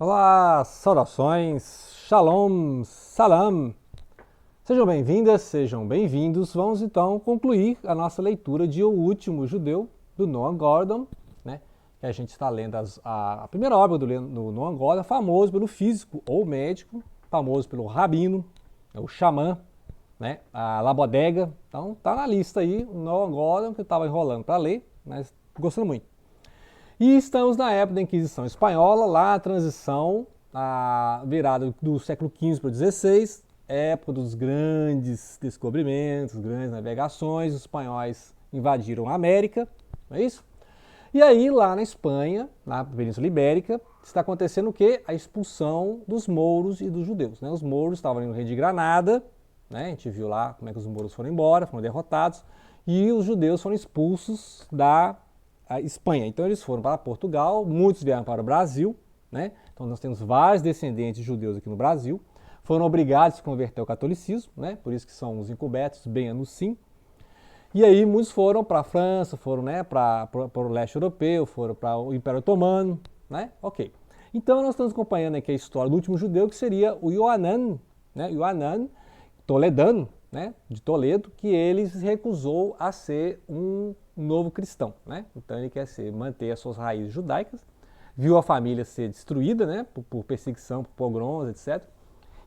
Olá, saudações, shalom, salam. Sejam bem-vindas, sejam bem-vindos. Vamos então concluir a nossa leitura de O Último Judeu, do Noam Gordon, né? Que a gente está lendo a primeira obra do Noam Gordon, famoso pelo físico ou médico, famoso pelo rabino, o xamã, né? A La Bodega. Então tá na lista aí o Noam Gordon, que eu estava enrolando para ler, mas gostando muito. E estamos na época da Inquisição Espanhola, lá a transição, a virada do século XV para o XVI, época dos grandes descobrimentos, grandes navegações, os espanhóis invadiram a América, não é isso? E aí, lá na Espanha, na Península Ibérica, está acontecendo o quê? A expulsão dos mouros e dos judeus. Né? Os mouros estavam no Reino de Granada, né? A gente viu lá como é que os mouros foram embora, foram derrotados, e os judeus foram expulsos da Espanha. Então eles foram para Portugal, muitos vieram para o Brasil, né? Então nós temos vários descendentes judeus aqui no Brasil, foram obrigados a se converter ao catolicismo, né? Por isso que são os encobertos, bem anusim. E aí muitos foram para a França, foram, né, para o leste europeu, foram para o Império Otomano, né? Ok. Então nós estamos acompanhando aqui a história do último judeu, que seria o Ioanã, né? Ioanã Toledano, né, de Toledo, que ele se recusou a ser um novo cristão, né? Então ele quer manter as suas raízes judaicas, viu a família ser destruída, né, por perseguição, por pogroms, etc.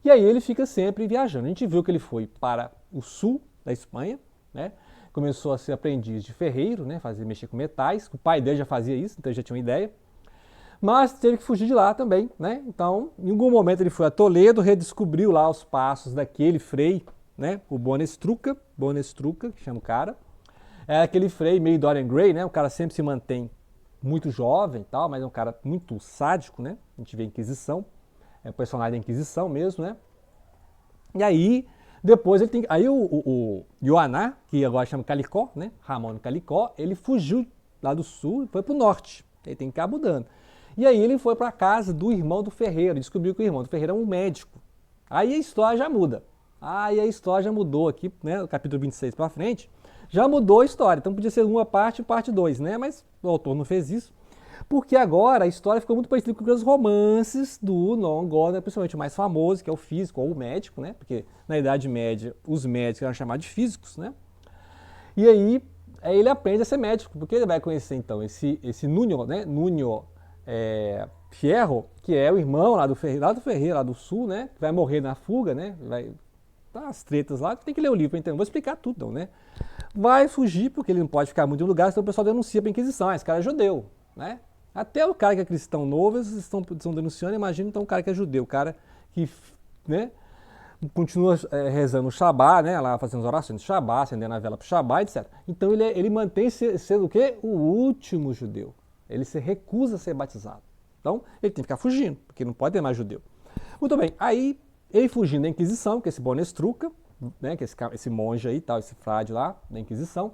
E aí ele fica sempre viajando. A gente viu que ele foi para o sul da Espanha, né? Começou a ser aprendiz de ferreiro, né, mexer com metais. O pai dele já fazia isso, então ele já tinha uma ideia. Mas teve que fugir de lá também, né? Então, em algum momento ele foi a Toledo, redescobriu lá os passos daquele frei, né? O Bonestruca, que chama o cara. É aquele frei meio Dorian Gray, né? O cara sempre se mantém muito jovem e tal, mas é um cara muito sádico, né? A gente vê a Inquisição, é o personagem da Inquisição mesmo, né? E aí, depois ele tem. Aí o Ioanã, que agora chama Calicó, né? Ramon Calicó, ele fugiu lá do sul e foi pro norte. Ele tem que ficar mudando. E aí ele foi para a casa do irmão do ferreiro, descobriu que o irmão do ferreiro é um médico. Aí a história já muda. Aí a história já mudou aqui, né? O capítulo 26 para frente, já mudou a história. Então podia ser uma parte e parte 2, né? Mas o autor não fez isso. Porque agora a história ficou muito parecida com os romances do Noam Gordon, principalmente o mais famoso, que é o físico ou o médico, né? Porque na Idade Média os médicos eram chamados de físicos, né? E aí ele aprende a ser médico, porque ele vai conhecer então esse Nuno, né? Nuno Fierro, que é o irmão lá do Ferreiro, lá do sul, né? Que vai morrer na fuga, né? Vai tá as tretas lá, tem que ler o livro, então. Vou explicar tudo, não, né? Vai fugir, porque ele não pode ficar muito em lugar, senão o pessoal denuncia para a Inquisição. Esse cara é judeu, né? Até o cara que é cristão novo, eles estão denunciando, imagina então o cara que é judeu, o cara que, né, continua rezando o Shabá, né, lá fazendo as orações do Shabá, acendendo a vela para o Shabá, etc. Então ele mantém sendo o quê? O último judeu. Ele se recusa a ser batizado. Então ele tem que ficar fugindo, porque não pode ter mais judeu. Muito bem, aí ele fugindo da Inquisição, que é esse Bonestruca, né, que é esse monge aí, tal, esse frade lá da Inquisição.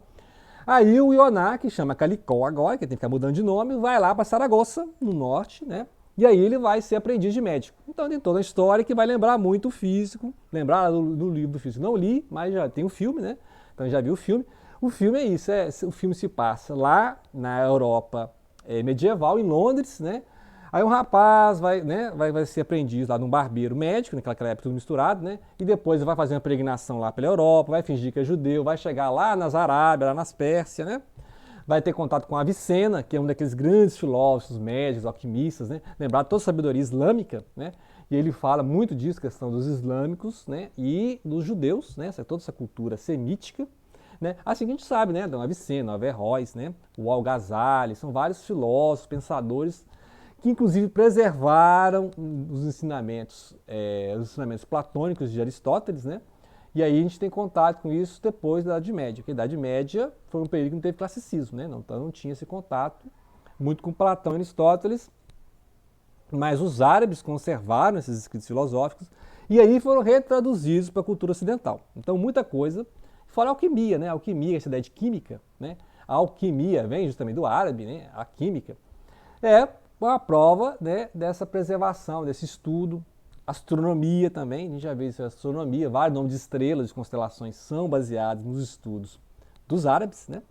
Aí o Ioanã, que chama Calicó agora, que tem que ficar mudando de nome, vai lá para Saragoça, no norte, né? E aí ele vai ser aprendiz de médico. Então tem toda a história que vai lembrar muito o físico, lembrar do livro do físico. Não li, mas já tem o filme, né? Então já vi o filme. O filme é isso, o filme se passa lá na Europa medieval, em Londres, né? Aí um rapaz vai ser aprendiz lá de um barbeiro médico, naquela época tudo misturado, né? E depois vai fazer uma peregrinação lá pela Europa, vai fingir que é judeu, vai chegar lá nas Arábias, lá nas Pérsias, né? Vai ter contato com Avicena, que é um daqueles grandes filósofos, médicos, alquimistas, né? Lembrar toda a sabedoria islâmica, né? E ele fala muito disso, questão dos islâmicos, né? E dos judeus, né? Toda essa cultura semítica, né? Assim que a gente sabe, né? Dom Avicena, Averroes, né? O Al-Ghazali, são vários filósofos, pensadores que inclusive preservaram os ensinamentos platônicos de Aristóteles, né? E aí a gente tem contato com isso depois da Idade Média, porque a Idade Média foi um período que não teve classicismo, né? Então não tinha esse contato muito com Platão e Aristóteles, mas os árabes conservaram esses escritos filosóficos e aí foram retraduzidos para a cultura ocidental. Então muita coisa, fora a alquimia, né? A alquimia, essa ideia de química, né? A alquimia vem justamente do árabe, né? A química é a prova, né, dessa preservação, desse estudo. Astronomia também, a gente já vê isso, astronomia, vários nomes de estrelas, de constelações são baseados nos estudos dos árabes, né?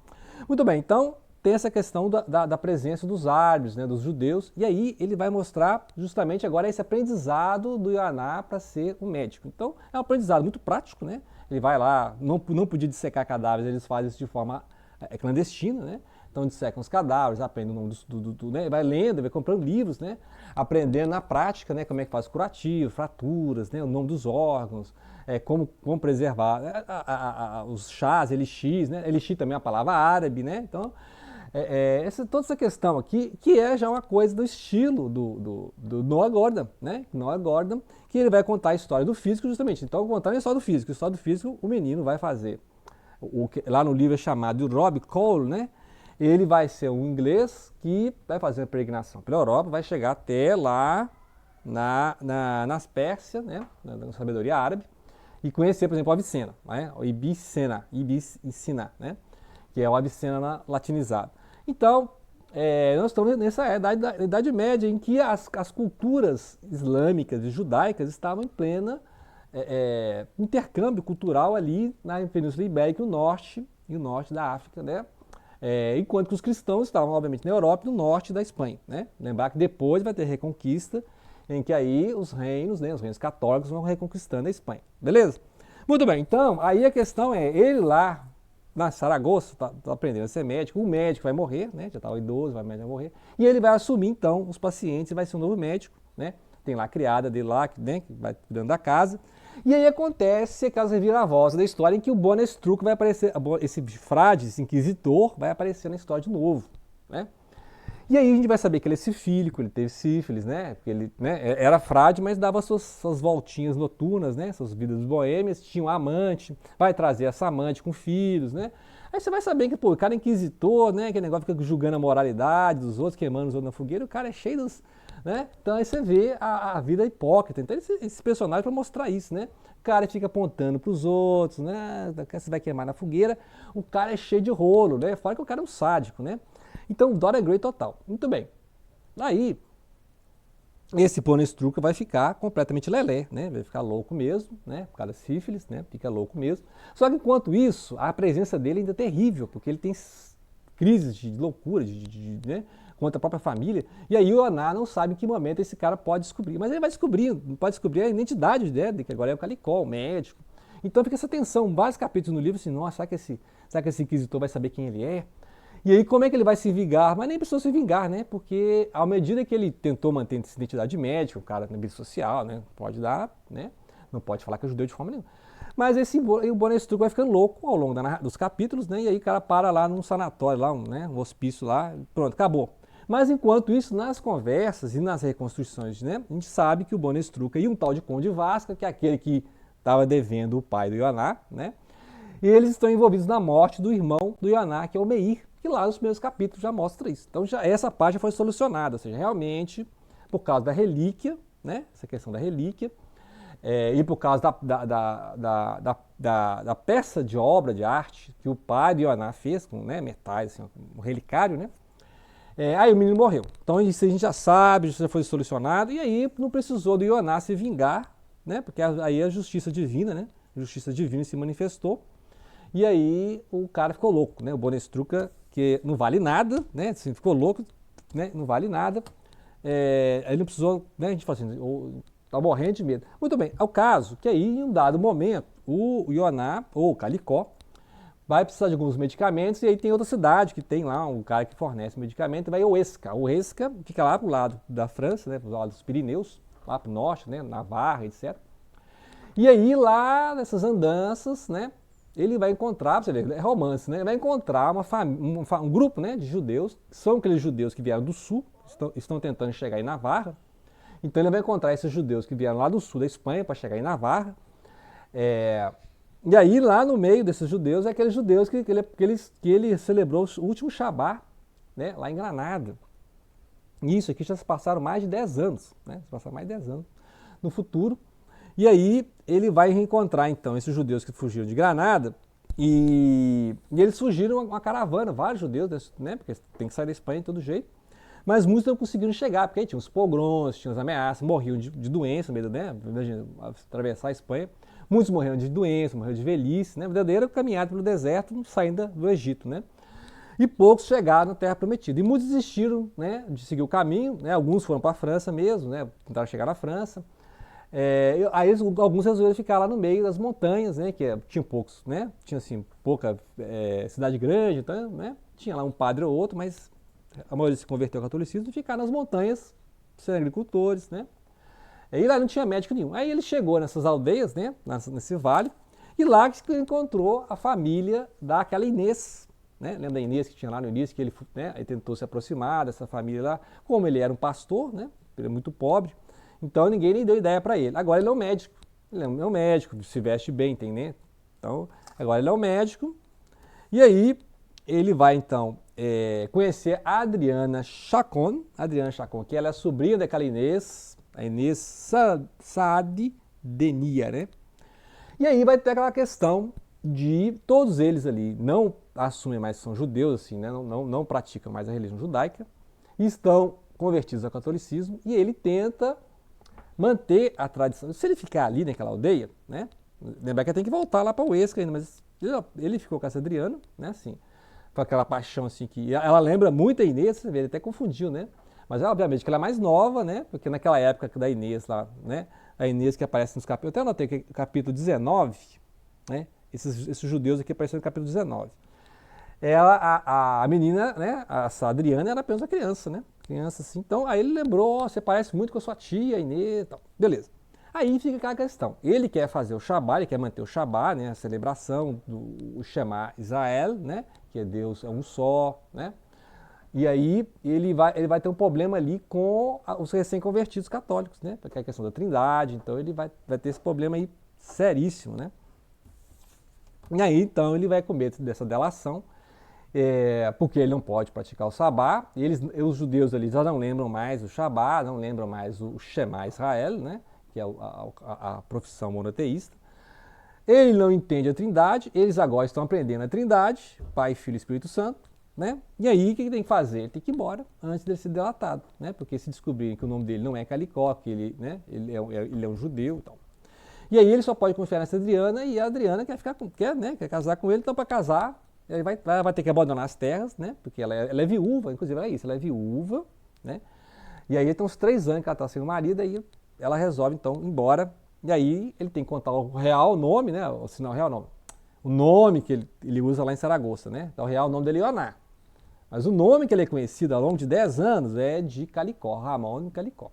Muito bem, então tem essa questão da presença dos árabes, né, dos judeus, e aí ele vai mostrar justamente agora esse aprendizado do Ioná para ser um médico. Então é um aprendizado muito prático, né? Ele vai lá, não podia dissecar cadáveres, eles fazem isso de forma clandestina, né? Então dissecam os cadáveres, aprende o nome né? Vai lendo, vai comprando livros, né? Aprendendo na prática, né? Como é que faz curativo, fraturas, né? O nome dos órgãos, como preservar os chás, elixir, né? Elixir também é uma palavra árabe, né? Então toda essa questão aqui, que é já uma coisa do estilo do Noah Gordon, né? Noah Gordon, que ele vai contar a história do físico justamente. Então, contando a história do físico. A história do físico, o menino vai fazer. Lá no livro é chamado de Rob Cole, né? Ele vai ser um inglês que vai fazer uma peregrinação pela Europa, vai chegar até lá nas Pérsia, né? Na sabedoria árabe, e conhecer, por exemplo, a Avicena, né? O Ibicena, né? Que é o Avicena latinizado. Então, nós estamos nessa idade média em que as culturas islâmicas e judaicas estavam em plena intercâmbio cultural ali na Península Ibérica e o norte da África, né? Enquanto que os cristãos estavam, obviamente, na Europa e no norte da Espanha, né? Lembrar que depois vai ter Reconquista, em que aí os reinos, né, os reinos católicos vão reconquistando a Espanha, beleza? Muito bem, então, aí a questão é, ele lá na Saragoça, tá aprendendo a ser médico, o médico vai morrer, né? Já está idoso, vai morrer, e ele vai assumir então os pacientes e vai ser um novo médico, né? Tem lá a criada dele lá, né, que vai cuidando da casa. E aí acontece aquelas reviravoltas da história em que o Bonestruc vai aparecer, esse frade, esse inquisitor, vai aparecer na história de novo, né? E aí a gente vai saber que ele é sifílico, ele teve sífilis, né? Porque ele, né, era frade, mas dava suas voltinhas noturnas, né? Suas vidas boêmias, tinha um amante, vai trazer essa amante com filhos, né? Aí você vai saber que, pô, o cara é inquisitor, né? Aquele negócio fica julgando a moralidade dos outros, queimando os outros na fogueira, o cara é cheio dos... Né? Então aí você vê a vida hipócrita. Então esse personagem para mostrar isso, né? O cara fica apontando para os outros, né? Você vai queimar na fogueira, o cara é cheio de rolo, né? Fora que o cara é um sádico, né? Então Dorian Gray total. Muito bem. Aí esse Bonestruc vai ficar completamente lelé, né? Vai ficar louco mesmo, né? Por causa da sífilis, né? Fica louco mesmo. Só que enquanto isso, a presença dele ainda é terrível, porque ele tem crises de loucura, né? Contra a própria família, e aí o Ioná não sabe em que momento esse cara pode descobrir, mas ele vai descobrir, pode descobrir a identidade dele, que agora é o Calicó, o médico. Então fica essa tensão, vários capítulos no livro, assim, nossa, será que esse inquisitor vai saber quem ele é? E aí como é que ele vai se vingar? Mas nem precisou se vingar, né? Porque à medida que ele tentou manter essa identidade de médico, o cara na vida social, né? Pode dar, né? Não pode falar que é judeu de forma nenhuma. Mas o Bonestruc vai ficando louco ao longo dos capítulos, né? E aí o cara para lá num sanatório, lá, um hospício lá, pronto, acabou. Mas enquanto isso, nas conversas e nas reconstruções, né, a gente sabe que o Bonestruc e um tal de Conde Vasca, que é aquele que estava devendo o pai do Ioná, né, e eles estão envolvidos na morte do irmão do Ioná, que é o Meir, que lá nos primeiros capítulos já mostra isso. Então essa parte já foi solucionada, ou seja, realmente, por causa da relíquia, né, essa questão da relíquia, e por causa da peça de obra de arte que o pai do Ioná fez, com, né, metais, assim, um relicário, né, aí o menino morreu. Então isso a gente já sabe, isso já foi solucionado, e aí não precisou do Ioná se vingar, né? Porque aí a justiça divina, né? A justiça divina se manifestou. E aí o cara ficou louco, né? O Bonestruc, que não vale nada, né? Assim, ficou louco, né? Não vale nada. Aí não precisou, né? A gente fala assim, tá morrendo de medo. Muito bem, é o caso que aí em um dado momento o Ioná, ou o Calicó, vai precisar de alguns medicamentos, e aí tem outra cidade que tem lá um cara que fornece medicamento, vai o Huesca. O Huesca fica lá pro lado da França, né, pro lado dos Pirineus, lá pro norte, né, Navarra, etc. E aí lá nessas andanças, né, ele vai encontrar, você vê, é romance, né, ele vai encontrar um grupo, né, de judeus, que são aqueles judeus que vieram do sul, estão tentando chegar em Navarra. Então ele vai encontrar esses judeus que vieram lá do sul da Espanha para chegar em Navarra. E aí, lá no meio desses judeus, é aqueles judeus que ele celebrou o último Shabá, né, lá em Granada. E isso aqui já se passaram mais de 10 anos, né, se passaram mais de 10 anos no futuro. E aí ele vai reencontrar, então, esses judeus que fugiram de Granada, e eles fugiram uma caravana, vários judeus, né, porque tem que sair da Espanha de todo jeito, mas muitos não conseguiram chegar, porque aí tinha os pogroms, tinha as ameaças, morriam de doença, né, imagina, atravessar a Espanha. Muitos morreram de doença, morreram de velhice, né? Verdadeira caminhada pelo deserto, saindo do Egito, né? e poucos chegaram na Terra Prometida. E muitos desistiram, né, de seguir o caminho, né, alguns foram para a França mesmo, né, tentaram chegar na França. Aí alguns resolveram ficar lá no meio das montanhas, né, que tinha poucos, né, tinha assim, pouca cidade grande, então, né, tinha lá um padre ou outro, mas a maioria se converteu ao catolicismo e ficaram nas montanhas, sendo agricultores, né. E lá não tinha médico nenhum. Aí ele chegou nessas aldeias, né, nesse vale, e lá que encontrou a família daquela Inês, né? Lembra da Inês que tinha lá no início, que ele, né, ele tentou se aproximar dessa família lá. Como ele era um pastor, né, ele é muito pobre, então ninguém nem deu ideia para ele. Agora ele é um médico, se veste bem, tem, né? Então, agora ele é um médico, e aí ele vai então conhecer a Adriana Chacon, que ela é a sobrinha daquela Inês, a Inês Saad-Denia, né? E aí vai ter aquela questão de todos eles ali não assumem mais que são judeus, assim, né? não praticam mais a religião judaica, e estão convertidos ao catolicismo, e ele tenta manter a tradição. Se ele ficar ali naquela aldeia, né? Lembrar que tem que voltar lá para o Huesca ainda, mas ele ficou com essa Adriana, né? Assim, com aquela paixão assim que ela lembra muito a Inês, você vê, ele até confundiu, né? Mas obviamente que ela é mais nova, né? Porque naquela época da Inês lá, né? A Inês que aparece nos capítulos, eu até anotei que capítulo 19, né? Esses judeus aqui apareceram no capítulo 19. A menina, né? Essa Adriana era apenas uma criança, né? Criança assim. Então aí ele lembrou, você parece muito com a sua tia Inês e tal. Beleza. Aí fica aquela questão. Ele quer fazer o Shabá, ele quer manter o Shabá, né? A celebração do Shema Israel, né? Que é Deus é um só, né? E aí ele vai ter um problema ali com os recém-convertidos católicos, né? Porque é a questão da Trindade, então ele vai ter esse problema aí seríssimo, né? E aí então ele vai comer dessa delação, porque ele não pode praticar o Sabá, e os judeus ali já não lembram mais o Shabá, não lembram mais o Shema Israel, né? Que é a profissão monoteísta. Ele não entende a Trindade, eles agora estão aprendendo a Trindade, Pai, Filho e Espírito Santo, né? E aí o que ele tem que fazer? Ele tem que ir embora antes dele ser delatado, né? Porque se descobrirem que o nome dele não é Calicó, que ele, né, ele é um judeu e tal. E aí ele só pode confiar nessa Adriana, e a Adriana quer casar com ele, então para casar ele vai ter que abandonar as terras, né? Porque ela é viúva, inclusive é isso, ela é viúva, né? E aí tem uns 3 anos que ela está sem o marido, aí ela resolve então ir embora. E aí ele tem que contar o real nome, né? O sinal real nome. O nome que ele usa lá em Saragoça, né? Então o real nome dele é Ioná. Mas o nome que ele é conhecido ao longo de 10 anos é de Calicó, Ramon Calicó.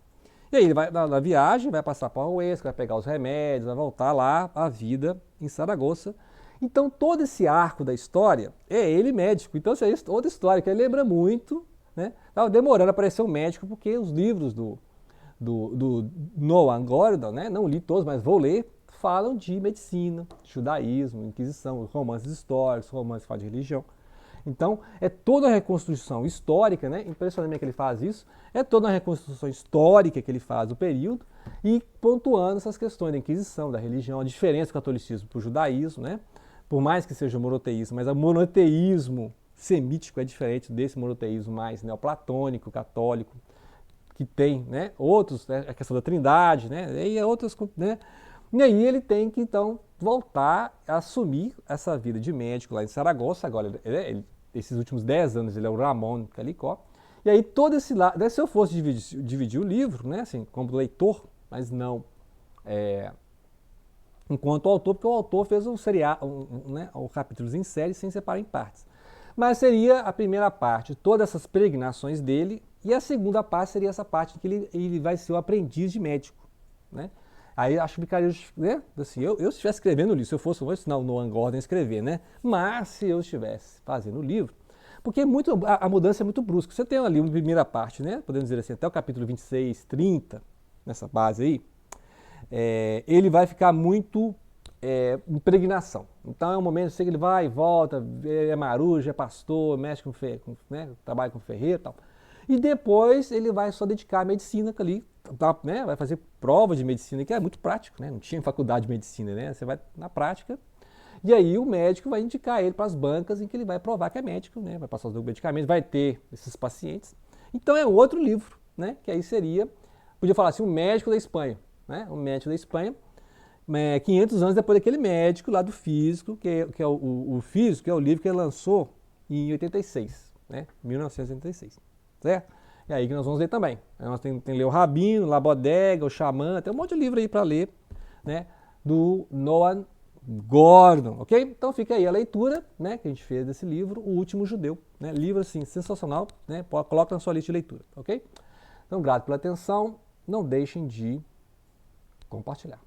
E aí ele vai na viagem, vai passar para o Huesca, vai pegar os remédios, vai voltar lá à vida em Saragoça. Então todo esse arco da história é ele médico. Então isso é outra história que ele lembra muito, né? Estava demorando a aparecer um médico porque os livros do Noah Gordon, né? Não li todos, mas vou ler, falam de medicina, judaísmo, inquisição, romances históricos, romances que falam de religião. Então, é toda a reconstrução histórica, né? Impressionante que ele faz isso, é toda a reconstrução histórica que ele faz do período e pontuando essas questões da Inquisição, da religião, a diferença do catolicismo para o judaísmo, né? Por mais que seja monoteísmo, mas o monoteísmo semítico é diferente desse monoteísmo mais neoplatônico, católico, que tem, né, outros, né, a questão da Trindade, né, e outras, né, e aí ele tem que então voltar a assumir essa vida de médico lá em Saragoça. Agora esses últimos 10 anos ele é o Ramon Calicó, e aí todo esse lado, se eu fosse dividir o livro, né, assim, como leitor, mas não enquanto autor, porque o autor fez um seriado, né, o capítulos em série sem separar em partes. Mas seria a primeira parte, todas essas peregrinações dele, e a segunda parte seria essa parte que ele vai ser o aprendiz de médico, né? Aí acho que ficaria, né? Assim, eu se estivesse escrevendo o livro, se eu fosse, vou ensinar o Noah Gordon a escrever, né? Mas se eu estivesse fazendo o livro, porque a mudança é muito brusca. Você tem ali uma primeira parte, né? Podemos dizer assim, até o capítulo 26, 30, nessa base aí, ele vai ficar muito impregnação. Então é um momento que ele vai e volta, é marujo, é pastor, mexe né, trabalha com ferreiro e tal. E depois ele vai só dedicar à medicina ali, né, vai fazer prova de medicina, que é muito prático, né, não tinha faculdade de medicina, né, você vai na prática. E aí o médico vai indicar ele para as bancas em que ele vai provar que é médico, né, vai passar os medicamentos, vai ter esses pacientes. Então é um outro livro, né, que aí seria, podia falar assim, o médico da Espanha, né, o médico da Espanha, 500 anos depois daquele médico lá do Físico, que é o Físico, que é o livro que ele lançou em 86, né? 1986, certo? É aí que nós vamos ler também. Nós temos que ler o Rabino, La Bodega, o Xamã, tem um monte de livro aí para ler, né? Do Noam Gordon, ok? Então fica aí a leitura, né, que a gente fez desse livro, O Último Judeu, né? Livro assim sensacional, né? Coloca na sua lista de leitura, ok? Então, grato pela atenção, não deixem de compartilhar.